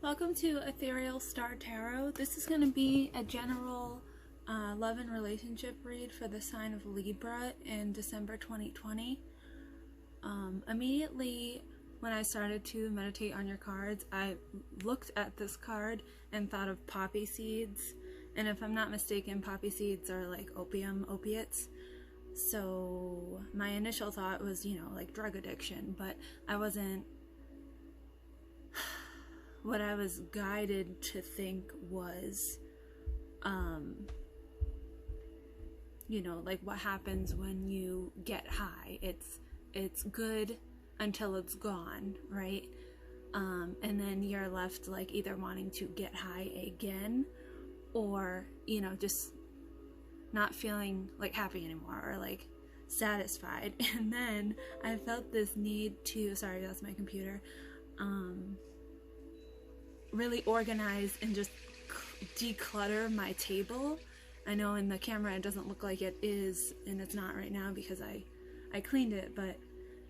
Welcome to Ethereal Star Tarot. This is going to be a general love and relationship read for the sign of Libra in December 2020. Immediately when I started to meditate on your cards, I looked at this card and thought of poppy seeds. And if I'm not mistaken, poppy seeds are like opiates. So my initial thought was, like drug addiction, but I wasn't. What I was guided to think was, like what happens when you get high. It's good until it's gone, right? And then you're left like either wanting to get high again or, just not feeling like happy anymore or like satisfied. And then I felt this need to, sorry, that's my computer, really organize and just declutter my table. I know in the camera it doesn't look like it is, and it's not right now because I cleaned it, but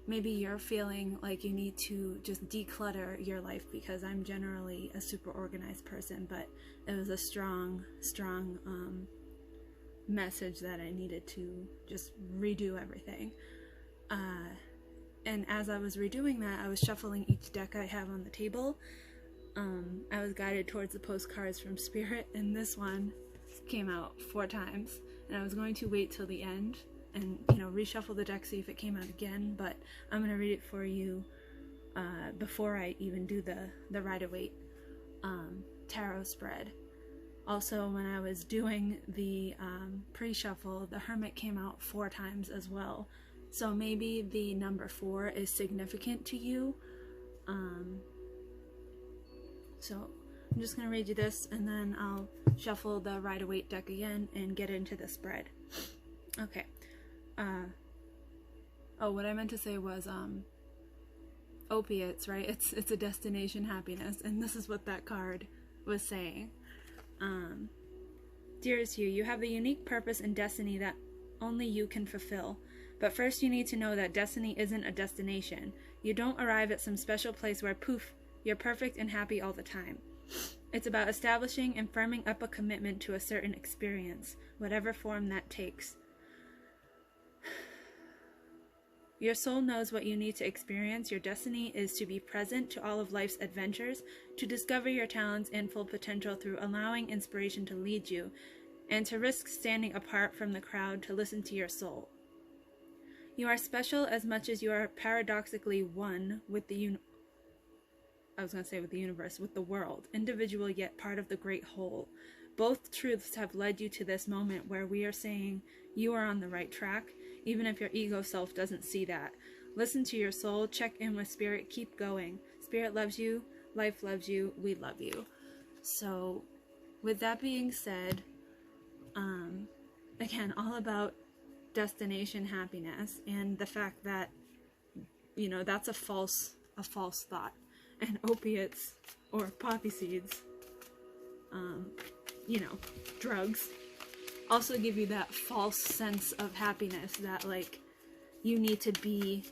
maybe you're feeling like you need to just declutter your life, because I'm generally a super organized person, but it was a strong message that I needed to just redo everything. And as I was redoing that, I was shuffling each deck I have on the table. I was guided towards the postcards from Spirit, and this one came out 4 times, and I was going to wait till the end and reshuffle the deck, see if it came out again, but I'm going to read it for you before I even do the Rider-Waite tarot spread. Also, when I was doing the pre-shuffle, the Hermit came out 4 times as well, so maybe the number 4 is significant to you. So I'm just going to read you this, and then I'll shuffle the Rider-Waite deck again and get into the spread. Okay. Oh, what I meant to say was, opiates, right? It's a destination happiness, and this is what that card was saying. Dearest you have a unique purpose and destiny that only you can fulfill. But first you need to know that destiny isn't a destination. You don't arrive at some special place where, poof, you're perfect and happy all the time. It's about establishing and firming up a commitment to a certain experience, whatever form that takes. Your soul knows what you need to experience. Your destiny is to be present to all of life's adventures, to discover your talents and full potential through allowing inspiration to lead you, and to risk standing apart from the crowd to listen to your soul. You are special as much as you are paradoxically one with the universe, with the world, individual yet part of the great whole. Both truths have led you to this moment where we are saying you are on the right track, even if your ego self doesn't see that. Listen to your soul, check in with Spirit, keep going. Spirit loves you, life loves you, we love you. So, with that being said, again, all about destination happiness and the fact that, that's a false thought. And opiates, or poppy seeds, drugs, also give you that false sense of happiness that, like, you need to be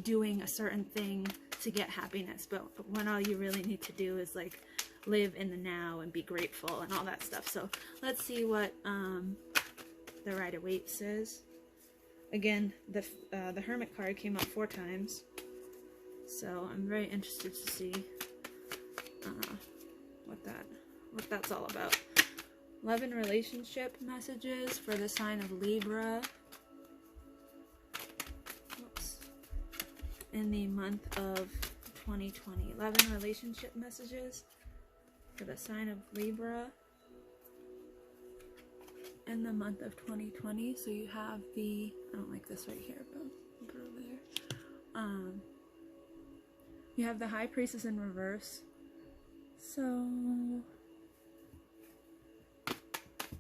doing a certain thing to get happiness, but when all you really need to do is, like, live in the now and be grateful and all that stuff. So let's see what the Rider-Waite says. Again, the Hermit card came up 4 times. So I'm very interested to see what that's all about. Love and relationship messages for the sign of Libra. Oops. In the month of 2020. Love and relationship messages for the sign of Libra in the month of 2020. So you have I don't like this right here, but I'll put it over there. You have the High Priestess in reverse. So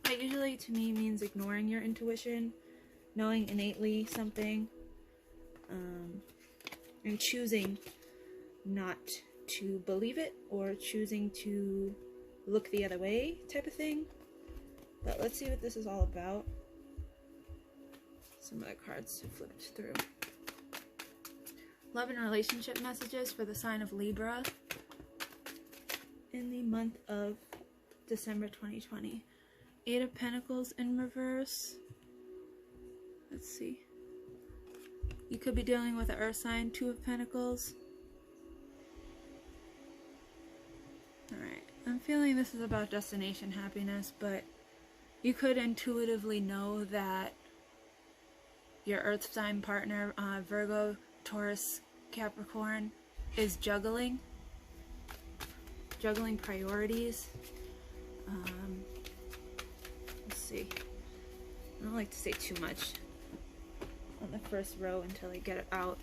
that usually to me means ignoring your intuition, knowing innately something, and choosing not to believe it or choosing to look the other way type of thing. But let's see what this is all about. Some of the cards flipped through. Love and relationship messages for the sign of Libra. month of December 2020. Eight of Pentacles in reverse. Let's see. You could be dealing with an earth sign. Two of Pentacles. Alright. I'm feeling this is about destination happiness, but you could intuitively know that your earth sign partner, Virgo, Taurus, Capricorn, is juggling priorities. Let's see. I don't like to say too much on the first row until I get it out.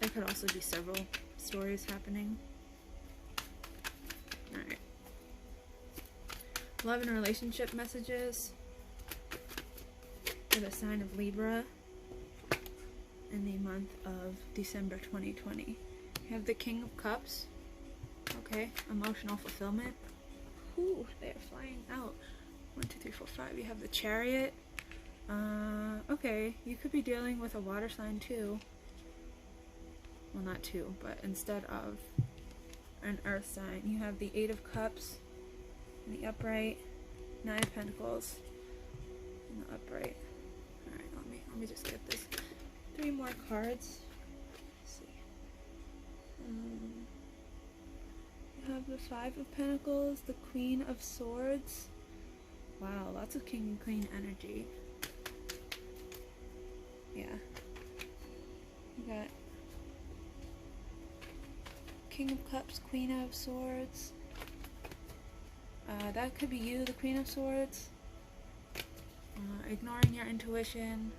There could also be several stories happening. Alright. Love and relationship messages for the sign of Libra in the month of December 2020. You have the King of Cups. Okay, emotional fulfillment. Ooh, they're flying out. 1, 2, 3, 4, 5. You have the Chariot. Okay, you could be dealing with a water sign too. Well, not two, but instead of an earth sign. You have the Eight of Cups in the upright, Nine of Pentacles in the upright. Alright, let me just get this. 3 more cards. Let's see. You have the Five of Pentacles, the Queen of Swords. Wow, lots of King and Queen energy. Yeah. You got King of Cups, Queen of Swords. That could be you, the Queen of Swords. Ignoring your intuition.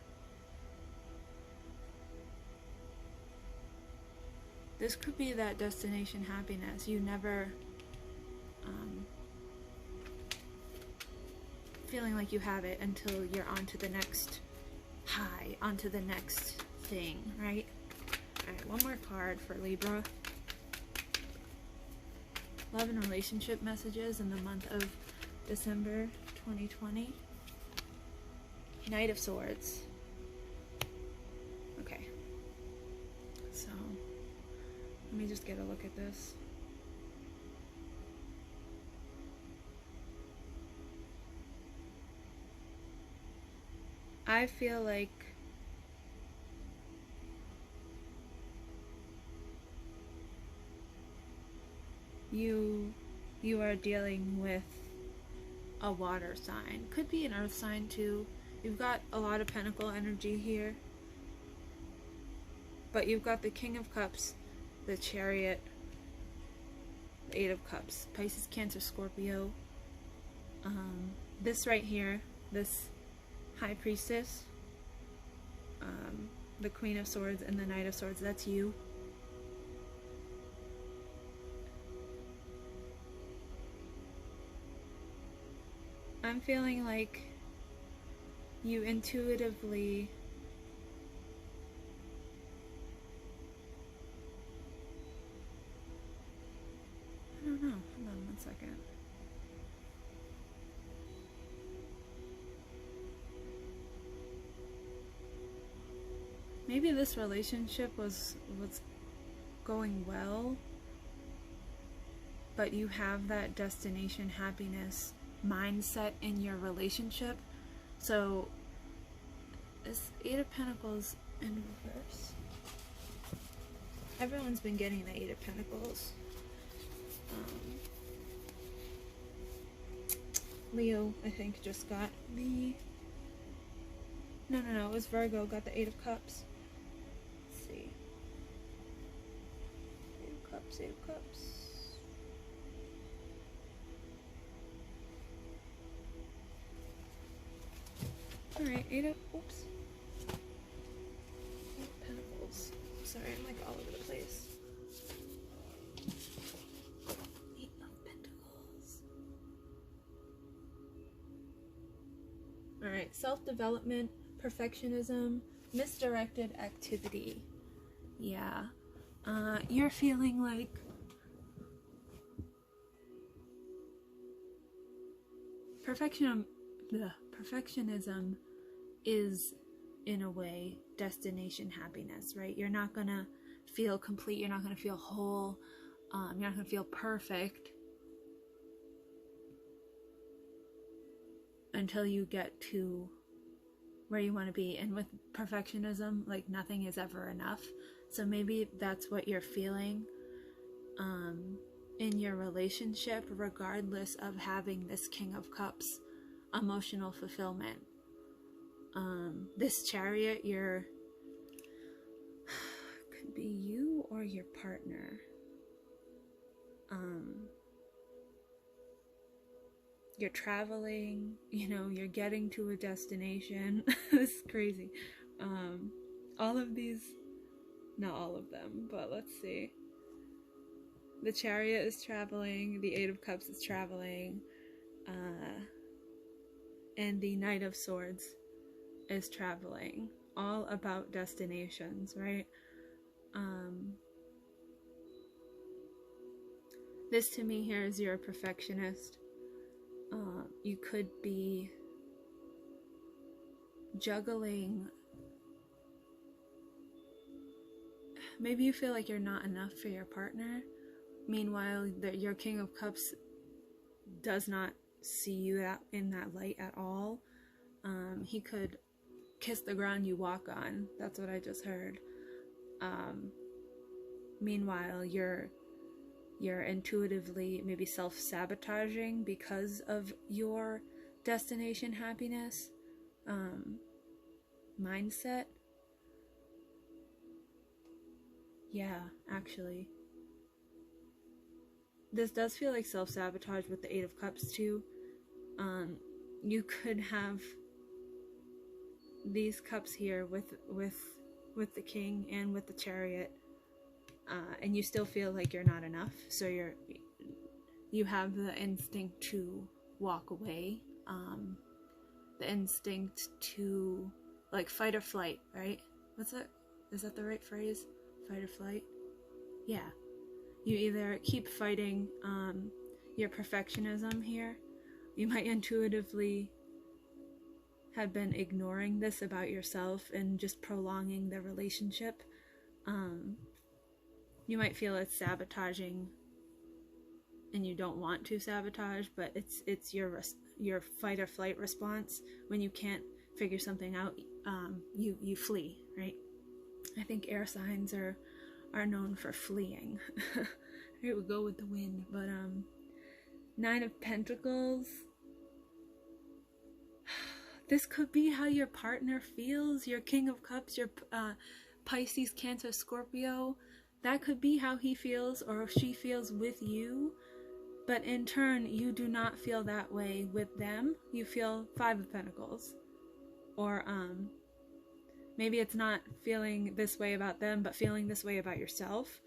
This could be that destination happiness. You never feeling like you have it until you're on to the next high, onto the next thing, right? Alright, one more card for Libra. Love and relationship messages in the month of December 2020. Knight of Swords. Okay. So, let me just get a look at this. I feel like you are dealing with a water sign. Could be an earth sign too. You've got a lot of pentacle energy here. But you've got the King of Cups, the Chariot, the Eight of Cups, Pisces, Cancer, Scorpio. This right here, this High Priestess, the Queen of Swords, and the Knight of Swords, that's you. I'm feeling like you intuitively I don't know, hold on 1 second. Maybe this relationship was going well, but you have that destination happiness mindset in your relationship. So this Eight of Pentacles in reverse. Everyone's been getting the Eight of Pentacles. Leo, I think, just got the... No, it was Virgo, got the Eight of Cups. Let's see. Eight of Cups, Eight of Cups. Alright, Eight of Pentacles. Sorry, I'm like all over the place. Eight of Pentacles. Alright, self-development, perfectionism, misdirected activity. Yeah. You're feeling like perfectionism is, in a way, destination happiness, right? You're not gonna feel complete, you're not gonna feel whole You're not going to feel perfect until you get to where you want to be. And with perfectionism, like, nothing is ever enough. So maybe that's what you're feeling in your relationship, regardless of having this King of Cups emotional fulfillment. This Chariot, could be you or your partner. You're traveling, you're getting to a destination. This is crazy. All of these, not all of them, but let's see. The Chariot is traveling, the Eight of Cups is traveling, and the Knight of Swords is traveling. All about destinations, right? This to me here is you're a perfectionist. You could be juggling. Maybe you feel like you're not enough for your partner. Meanwhile, your King of Cups does not see you in that light at all. He could kiss the ground you walk on. That's what I just heard. Meanwhile, you're intuitively maybe self-sabotaging because of your destination happiness mindset. Yeah, actually. This does feel like self-sabotage with the Eight of Cups too. You could have these cups here with the King and with the Chariot. And you still feel like you're not enough, so you have the instinct to walk away, the instinct to, like, fight or flight, right? What's that? Is that the right phrase? Fight or flight? Yeah. You either keep fighting your perfectionism here. You might intuitively have been ignoring this about yourself and just prolonging the relationship. You might feel it's sabotaging and you don't want to sabotage, but it's your fight or flight response. When you can't figure something out, you flee, right? I think air signs are known for fleeing. Right, we'll go with the wind. But Nine of Pentacles. This could be how your partner feels. Your King of Cups, your Pisces, Cancer, Scorpio. That could be how he feels or she feels with you. But in turn, you do not feel that way with them. You feel Five of Pentacles. Or maybe it's not feeling this way about them, but feeling this way about yourself.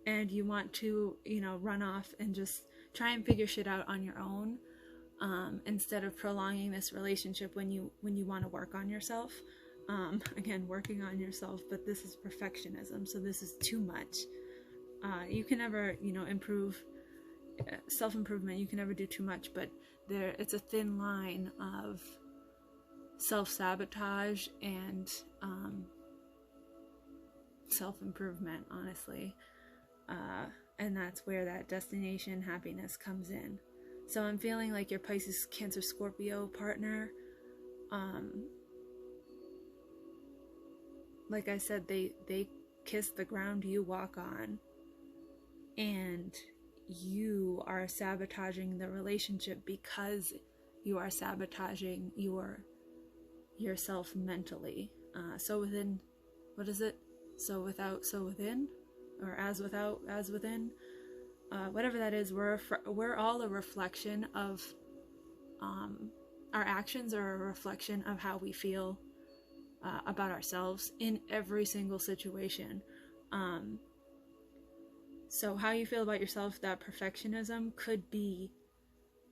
And you want to, run off and just try and figure shit out on your own. Instead of prolonging this relationship when you want to work on yourself. Again, working on yourself, but this is perfectionism, so this is too much. You can never, improve self-improvement. You can never do too much, but it's a thin line of self-sabotage and self-improvement, honestly. And that's where that destination happiness comes in. So I'm feeling like your Pisces, Cancer, Scorpio partner, like I said, they kiss the ground you walk on, and you are sabotaging the relationship because you are sabotaging yourself mentally. So within, what is it? So without, so within, or as without, as within. Whatever that is, we're all a reflection of, our actions are a reflection of how we feel about ourselves in every single situation. So how you feel about yourself, that perfectionism could be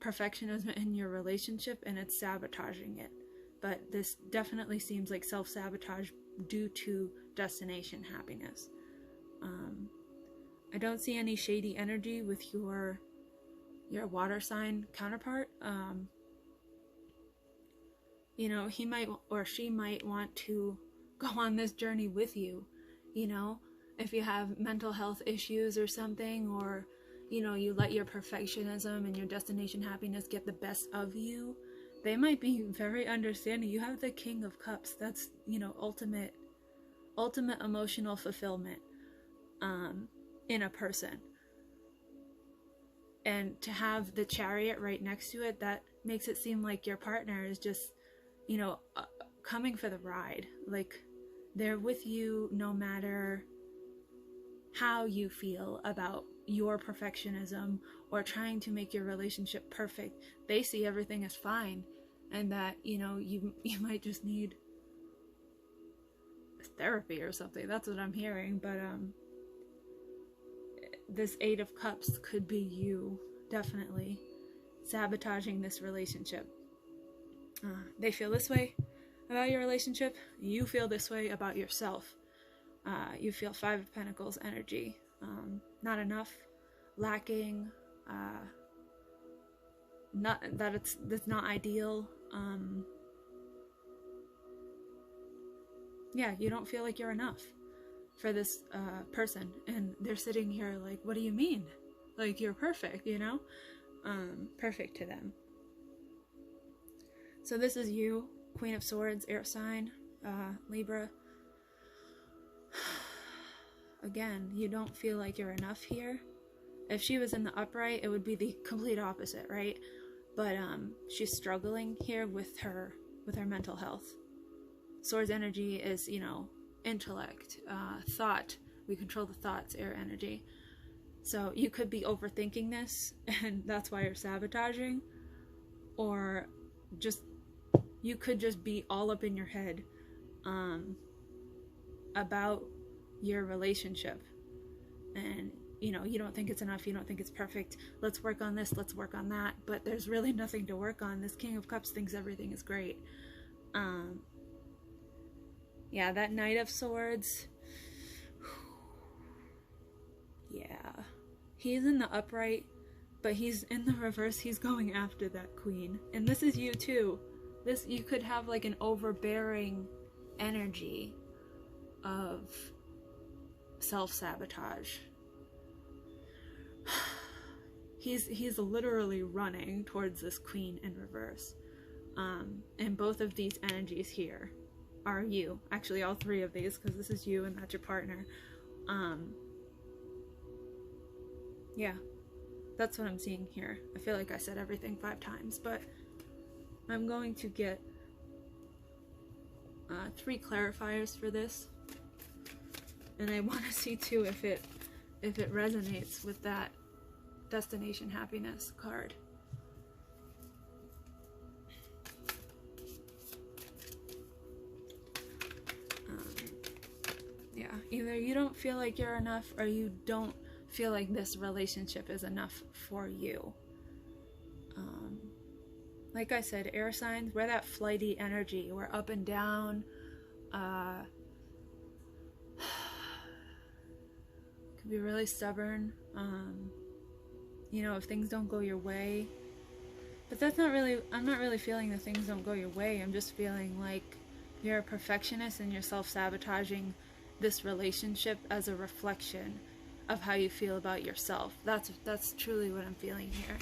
perfectionism in your relationship, and it's sabotaging it. But this definitely seems like self-sabotage due to destination happiness. I don't see any shady energy with your water sign counterpart. He might or she might want to go on this journey with you, if you have mental health issues or something, or, you know, you let your perfectionism and your destination happiness get the best of you, they might be very understanding. You have the King of Cups. That's, you know, ultimate emotional fulfillment in a person. And to have the Chariot right next to it, that makes it seem like your partner is just, you know, coming for the ride. Like, they're with you no matter how you feel about your perfectionism or trying to make your relationship perfect. They see everything as fine, and that, you know, you might just need therapy or something. That's what I'm hearing. But this Eight of Cups could be you definitely sabotaging this relationship. They feel this way about your relationship. You feel this way about yourself. You feel Five of Pentacles energy. Not enough, lacking, that's not ideal. Yeah, you don't feel like you're enough for this person, and they're sitting here like, what do you mean? Like, you're perfect, you know? Perfect to them. So this is you, Queen of Swords, air sign, Libra. Again, you don't feel like you're enough here. If she was in the upright, it would be the complete opposite, right? But she's struggling here with her mental health. Swords energy is, you know, intellect, thought. We control the thoughts, air energy. So you could be overthinking this, and that's why you're sabotaging. Or just, you could just be all up in your head about your relationship. And, you know, you don't think it's enough, you don't think it's perfect. Let's work on this, let's work on that. But there's really nothing to work on. This King of Cups thinks everything is great. Yeah, that Knight of Swords. Yeah. He's in the upright, but he's in the reverse. He's going after that queen. And this is you too. This, you could have like an overbearing energy of self-sabotage. He's literally running towards this queen in reverse. And both of these energies here are you. Actually, all three of these, because this is you and that's your partner. Yeah, that's what I'm seeing here. I feel like I said everything 5 times, but I'm going to get 3 clarifiers for this, and I want to see too if it resonates with that destination happiness card. Yeah, either you don't feel like you're enough, or you don't feel like this relationship is enough for you. Like I said, air signs, we're that flighty energy. We're up and down. Could be really stubborn. You know, if things don't go your way. But that's not really, I'm not really feeling that things don't go your way. I'm just feeling like you're a perfectionist and you're self-sabotaging this relationship as a reflection of how you feel about yourself. That's truly what I'm feeling here.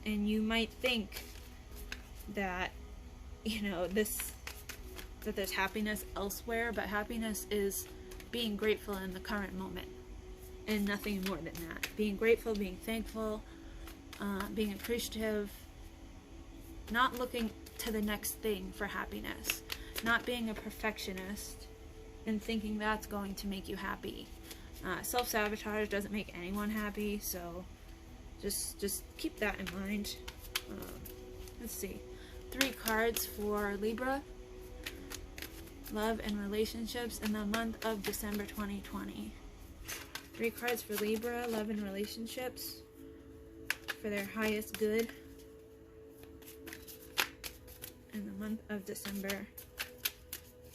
And you might think that, you know, that there's happiness elsewhere, but happiness is being grateful in the current moment and nothing more than that. Being grateful, being thankful, being appreciative, not looking to the next thing for happiness, not being a perfectionist and thinking that's going to make you happy. Self-sabotage doesn't make anyone happy, so just keep that in mind. Let's see. 3 cards for Libra. Love and relationships in the month of December 2020. 3 cards for Libra, love and relationships for their highest good in the month of December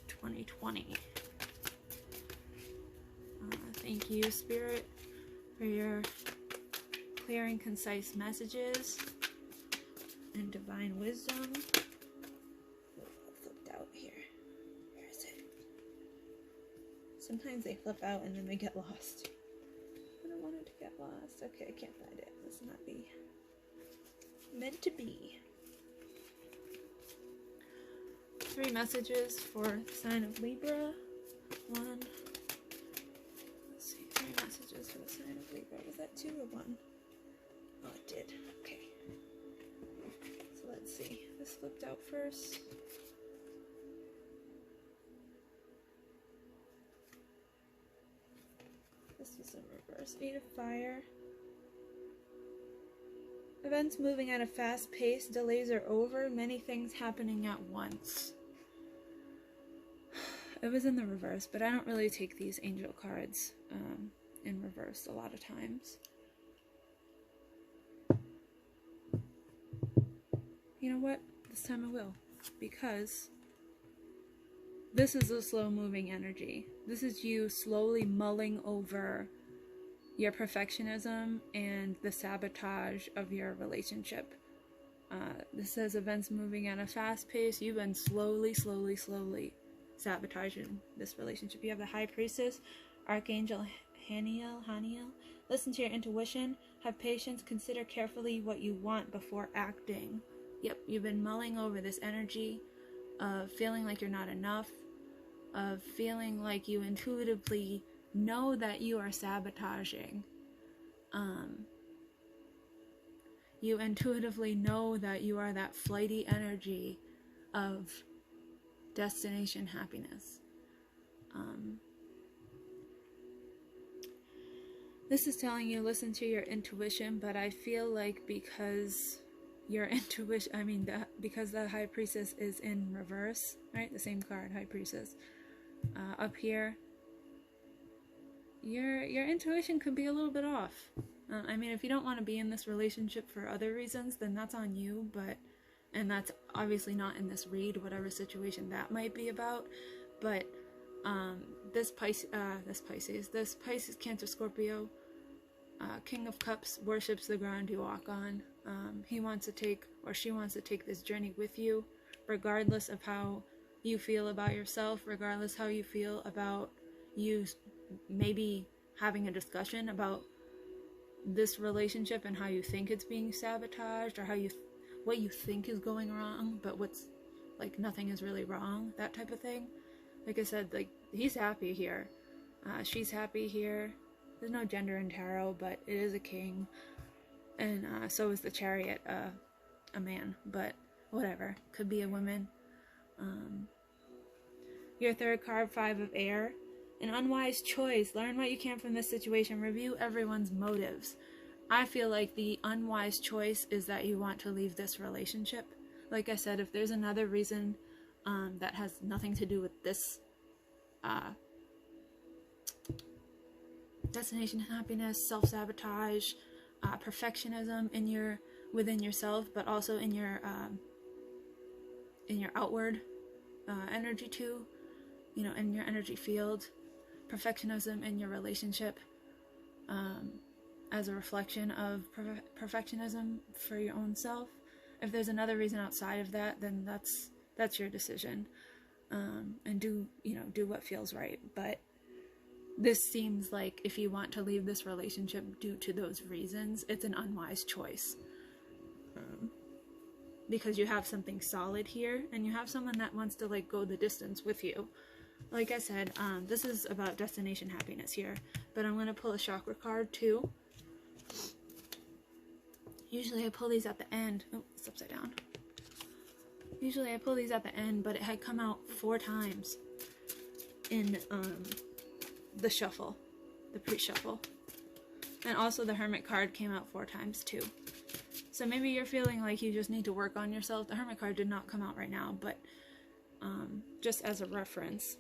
2020. Thank you, Spirit, for your clear and concise messages and divine wisdom. Oh, I flipped out here. Where is it? Sometimes they flip out and then they get lost. I don't want it to get lost. Okay, I can't find it. This not be meant to be. 3 messages for the sign of Libra. 1. Let's see, 3 messages for the sign of Libra. Was that 2 or 1? Oh, it did. Okay. So let's see. This flipped out first. This was in reverse. 8 of Fire. Events moving at a fast pace. Delays are over. Many things happening at once. It was in the reverse, but I don't really take these angel cards in reverse a lot of times. You know what? This time I will. Because this is a slow-moving energy. This is you slowly mulling over your perfectionism and the sabotage of your relationship. This says events moving at a fast pace. You've been slowly sabotaging this relationship. You have the High Priestess, Archangel Haniel. Listen to your intuition. Have patience. Consider carefully what you want before acting. Yep, you've been mulling over this energy of feeling like you're not enough, of feeling like you intuitively know that you are sabotaging. You intuitively know that you are that flighty energy of destination happiness. This is telling you listen to your intuition, but I feel like because your intuition, because the High Priestess is in reverse, right? The same card, High Priestess. Up here, your intuition could be a little bit off. If you don't want to be in this relationship for other reasons, then that's on you, and that's obviously not in this read, whatever situation that might be about. But this Pisces, Cancer, Scorpio, King of Cups worships the ground you walk on. He wants to take, or she wants to take this journey with you, regardless of how you feel about yourself, regardless how you feel about you maybe having a discussion about this relationship and how you think it's being sabotaged, or what you think is going wrong, but what's like nothing is really wrong, that type of thing. Like I said, like he's happy here, she's happy here. There's no gender in tarot, but it is a king, and so is the Chariot, a man, but whatever, could be a woman. Your third card, 5 of Air. An unwise choice. Learn what you can from this situation. Review everyone's motives. I feel like the unwise choice is that you want to leave this relationship. Like I said, if there's another reason that has nothing to do with this destination happiness, self-sabotage, perfectionism within yourself, but also in your outward energy too, in your energy field, perfectionism in your relationship as a reflection of perfectionism for your own self. If there's another reason outside of that, then that's your decision, and do what feels right. But this seems like if you want to leave this relationship due to those reasons, it's an unwise choice, because you have something solid here, and you have someone that wants to go the distance with you. Like I said, this is about destination happiness here, but I'm going to pull a chakra card too. Usually I pull these at the end. Oh, it's upside down. Usually I pull these at the end, but it had come out 4 times in the shuffle, the pre-shuffle. And also the Hermit card came out 4 times too. So maybe you're feeling like you just need to work on yourself. The Hermit card did not come out right now, but just as a reference.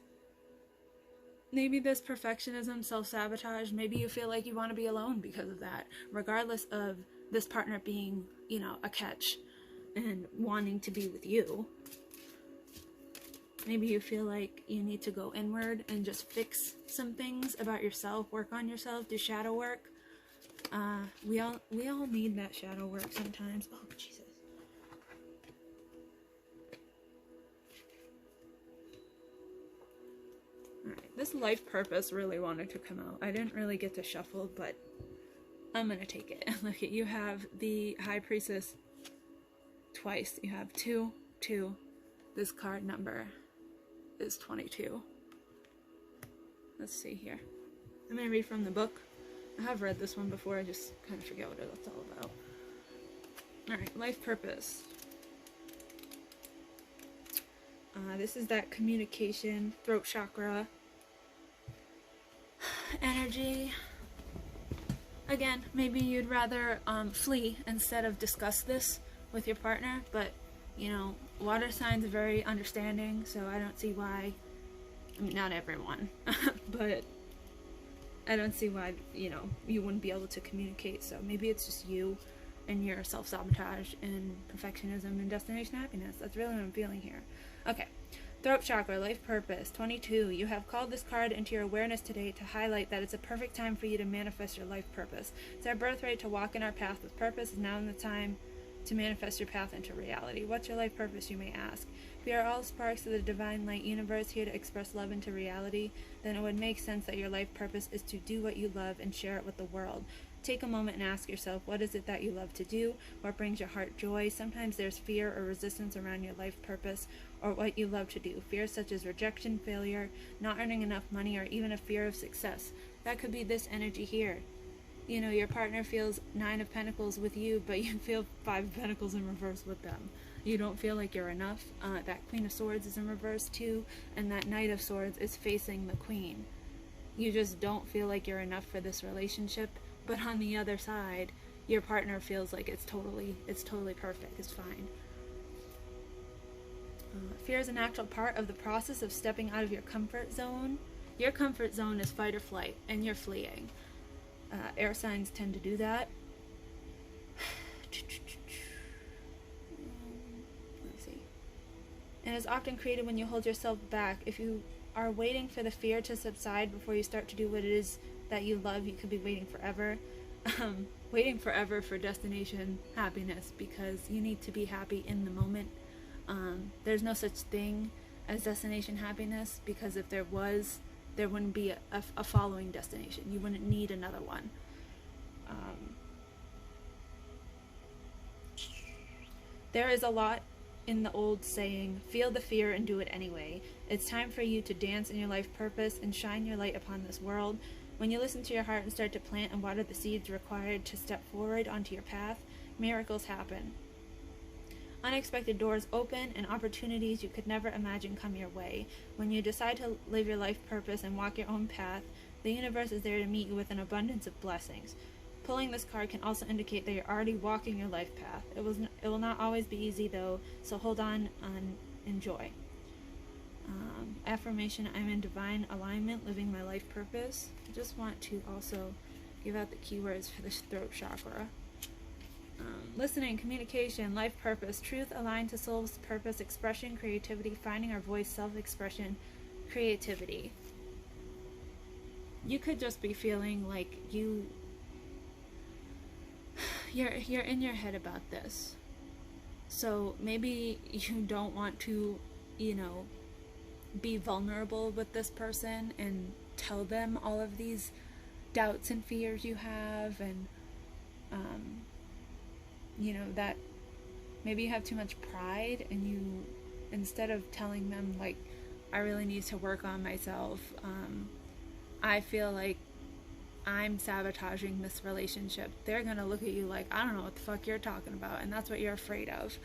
Maybe this perfectionism, self-sabotage, maybe you feel like you want to be alone because of that, regardless of this partner being, a catch and wanting to be with you. Maybe you feel like you need to go inward and just fix some things about yourself, work on yourself, do shadow work. We all need that shadow work sometimes. Oh, Jesus. Alright. This life purpose really wanted to come out. I didn't really get to shuffle, but I'm gonna take it. Look at, you have the High Priestess twice. You have 2, 2. This card number is 22. Let's see here. I'm gonna read from the book. I have read this one before, I just kind of forget what it's all about. Alright, life purpose. This is that communication, throat chakra energy. Again, maybe you'd rather flee instead of discuss this with your partner, but you know, water signs are very understanding, so I don't see why, I mean, not everyone, but I don't see why, you know, you wouldn't be able to communicate. So maybe it's just you and your self-sabotage and perfectionism and destination happiness. That's really what I'm feeling here. Okay. Throat chakra, life purpose, 22. You have called this card into your awareness today to highlight that it's a perfect time for you to manifest your life purpose. It's our birthright to walk in our path with purpose. Is now in the time to manifest your path into reality. What's your life purpose, you may ask? We are all sparks of the divine light universe here to express love into reality. Then it would make sense that your life purpose is to do what you love and share it with the world. Take a moment and ask yourself, what is it that you love to do? What brings your heart joy? Sometimes there's fear or resistance around your life purpose or what you love to do. Fears such as rejection, failure, not earning enough money, or even a fear of success. That could be this energy here. You know, your partner feels 9 of Pentacles with you, but you feel 5 of Pentacles in reverse with them. You don't feel like you're enough. That Queen of Swords is in reverse too, and that Knight of Swords is facing the Queen. You just don't feel like you're enough for this relationship, but on the other side, your partner feels like it's totally perfect, it's fine. Fear is a natural part of the process of stepping out of your comfort zone. Your comfort zone is fight or flight, and you're fleeing. Air signs tend to do that. Let's see. And is often created when you hold yourself back. If you are waiting for the fear to subside before you start to do what it is that you love, you could be waiting forever. Waiting forever for destination happiness, because you need to be happy in the moment. There's no such thing as destination happiness, because if there was, there wouldn't be a following destination. You wouldn't need another one. There is a lot in the old saying, feel the fear and do it anyway. It's time for you to dance in your life purpose and shine your light upon this world. When you listen to your heart and start to plant and water the seeds required to step forward onto your path, miracles happen. Unexpected doors open and opportunities you could never imagine come your way. When you decide to live your life purpose and walk your own path, the universe is there to meet you with an abundance of blessings. Pulling this card can also indicate that you're already walking your life path. It will not always be easy though, so hold on and enjoy. Affirmation, I'm in divine alignment, living my life purpose. I just want to also give out the keywords for this throat chakra. Listening, communication, life purpose, truth aligned to soul's purpose, expression, creativity, finding our voice, self-expression, creativity. You could just be feeling like you're in your head about this. So maybe you don't want to, you know, be vulnerable with this person and tell them all of these doubts and fears you have, and you know, that maybe you have too much pride, and you, instead of telling them like, I really need to work on myself, I feel like I'm sabotaging this relationship, they're gonna look at you like, I don't know what the fuck you're talking about, and that's what you're afraid of,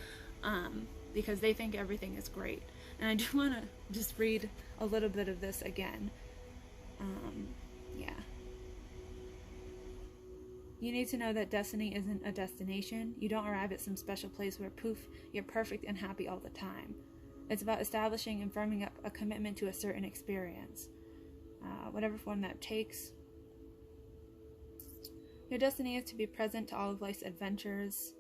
because they think everything is great. And I do want to just read a little bit of this again. Yeah. You need to know that destiny isn't a destination. You don't arrive at some special place where poof, you're perfect and happy all the time. It's about establishing and firming up a commitment to a certain experience, whatever form that takes. Your destiny is to be present to all of life's adventures.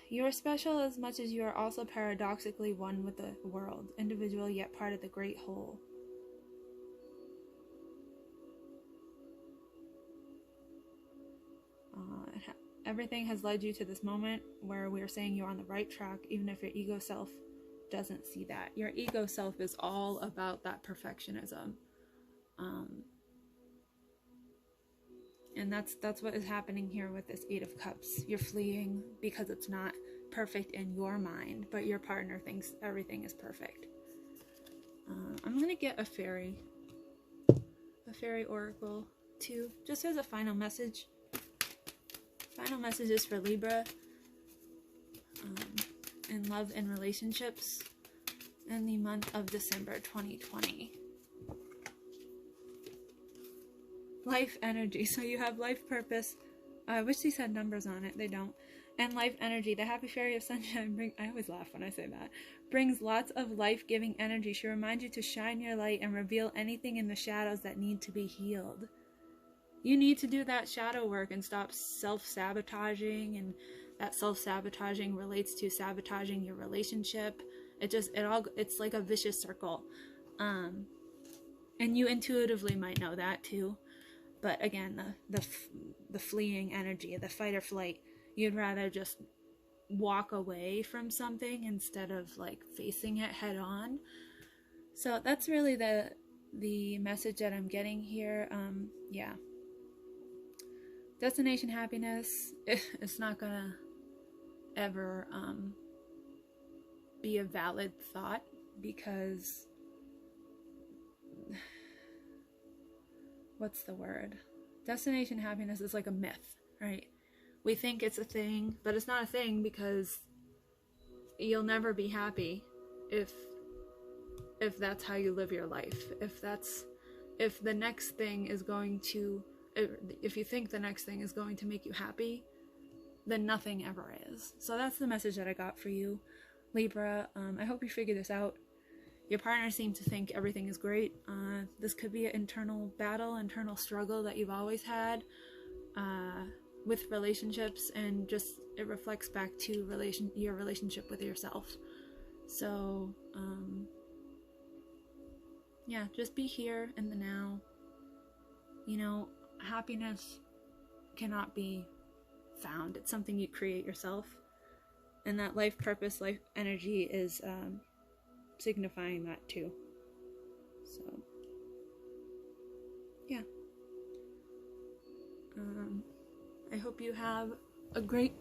You are special as much as you are also paradoxically one with the world, individual yet part of the great whole. Everything has led you to this moment where we are saying you're on the right track, even if your ego self doesn't see that. Your ego self is all about that perfectionism. And that's what is happening here with this Eight of Cups. You're fleeing because it's not perfect in your mind, but your partner thinks everything is perfect. I'm going to get a fairy oracle too, just as a final message. Final messages for Libra in love and relationships in the month of December 2020. Life energy. So you have life purpose. I wish these had numbers on it. They don't. And life energy. The happy fairy of sunshine I always laugh when I say that. Brings lots of life-giving energy. She reminds you to shine your light and reveal anything in the shadows that need to be healed. You need to do that shadow work and stop self-sabotaging, and that self-sabotaging relates to sabotaging your relationship. It's like a vicious circle. And you intuitively might know that too. But again, the fleeing energy, the fight or flight, you'd rather just walk away from something instead of like facing it head on. So that's really the message that I'm getting here. Yeah. Destination happiness, it's not gonna ever be a valid thought, because what's the word? Destination happiness is like a myth, right? We think it's a thing, but it's not a thing, because you'll never be happy if that's how you live your life. If the next thing is going to, if you think the next thing is going to make you happy, then nothing ever is. So that's the message that I got for you, Libra. I hope you figure this out. Your partner seems to think everything is great. This could be an internal battle, internal struggle that you've always had with relationships, and just it reflects back to your relationship with yourself. So yeah, just be here in the now. You know, happiness cannot be found. It's something you create yourself, and that life purpose, life energy is signifying that too. So yeah, I hope you have a great